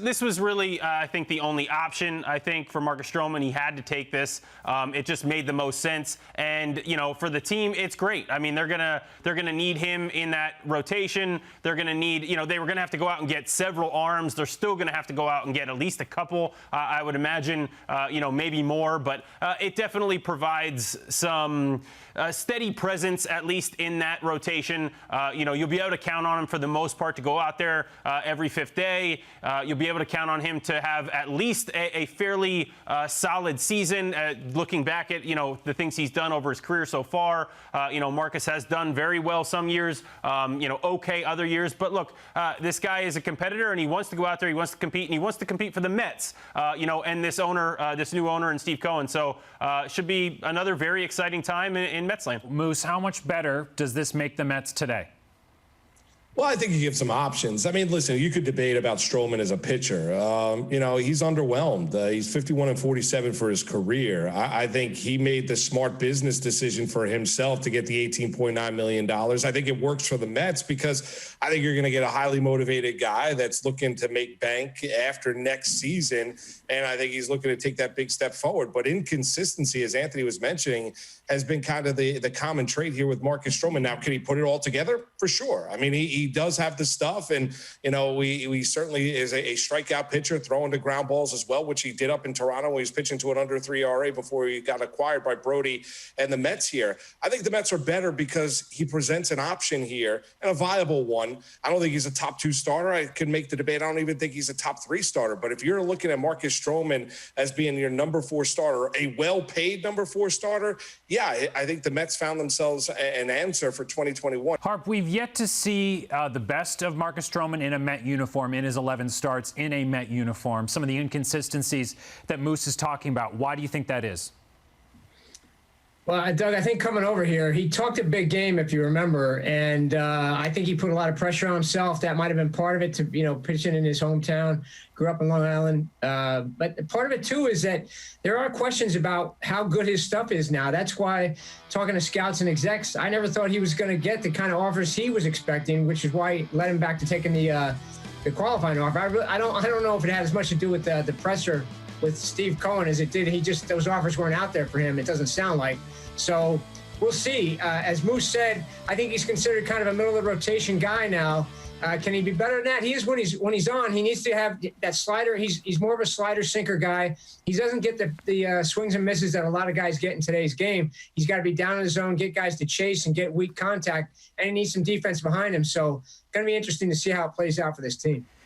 this was really, I think, the only option. I think for Marcus Stroman, he had to take this. It just made the most sense. And for the team, it's great. I mean, they're gonna need him in that rotation. They're gonna need, they were gonna have to go out and get several arms. They're still gonna have to go out and get at least a couple. I would imagine, maybe more. But it definitely provides some steady presence, at least in that rotation. You'll be able to count on him for the most part to go out there every fifth day. You'll be able to count on him to have at least a fairly solid season. Looking back at the things he's done over his career so far, Marcus has done very well some years, okay other years. But look, this guy is a competitor and he wants to go out there. He wants to compete, and he wants to compete for the Mets. And this new owner, and Steve Cohen. So should be another very exciting time in Metsland. Moose, how much better does this make the Mets today? Well, I think he gives some options. I mean, listen, you could debate about Stroman as a pitcher. He's underwhelmed. He's 51-47 for his career. I think he made the smart business decision for himself to get the $18.9 million. I think it works for the Mets because I think you're going to get a highly motivated guy that's looking to make bank after next season. And I think he's looking to take that big step forward. But inconsistency, as Anthony was mentioning, has been kind of the common trait here with Marcus Stroman. Now, can he put it all together? For sure. I mean, he does have the stuff, and we certainly is a strikeout pitcher, throwing to ground balls as well, which he did up in Toronto when he was pitching to an under 3 ERA before he got acquired by Brody and the Mets here. I think the Mets are better because he presents an option here, and a viable one. I don't think he's a top 2 starter. I could make the debate. I don't even think he's a top 3 starter. But if you're looking at Marcus Stroman as being your number 4 starter, a well-paid number 4 starter, yeah, I think the Mets found themselves an answer for 2021. Harp, we've yet to see the best of Marcus Stroman in a Met uniform, in his 11 starts in a Met uniform. Some of the inconsistencies that Moose is talking about. Why do you think that is? Well, Doug, I think coming over here, he talked a big game, if you remember, and I think he put a lot of pressure on himself. That might have been part of it to, pitching in his hometown. Grew up in Long Island. But part of it, too, is that there are questions about how good his stuff is now. That's why, talking to scouts and execs, I never thought he was going to get the kind of offers he was expecting, which is why he led him back to taking the qualifying offer. I don't know if it had as much to do with the presser with Steve Cohen as it did. Those offers weren't out there for him. It doesn't sound like. So we'll see. As Moose said, I think he's considered kind of a middle of the rotation guy now. Can he be better than that? He is when he's on. He needs to have that slider. He's more of a slider sinker guy. He doesn't get the swings and misses that a lot of guys get in today's game. He's got to be down in the zone, get guys to chase and get weak contact, and he needs some defense behind him. So going to be interesting to see how it plays out for this team.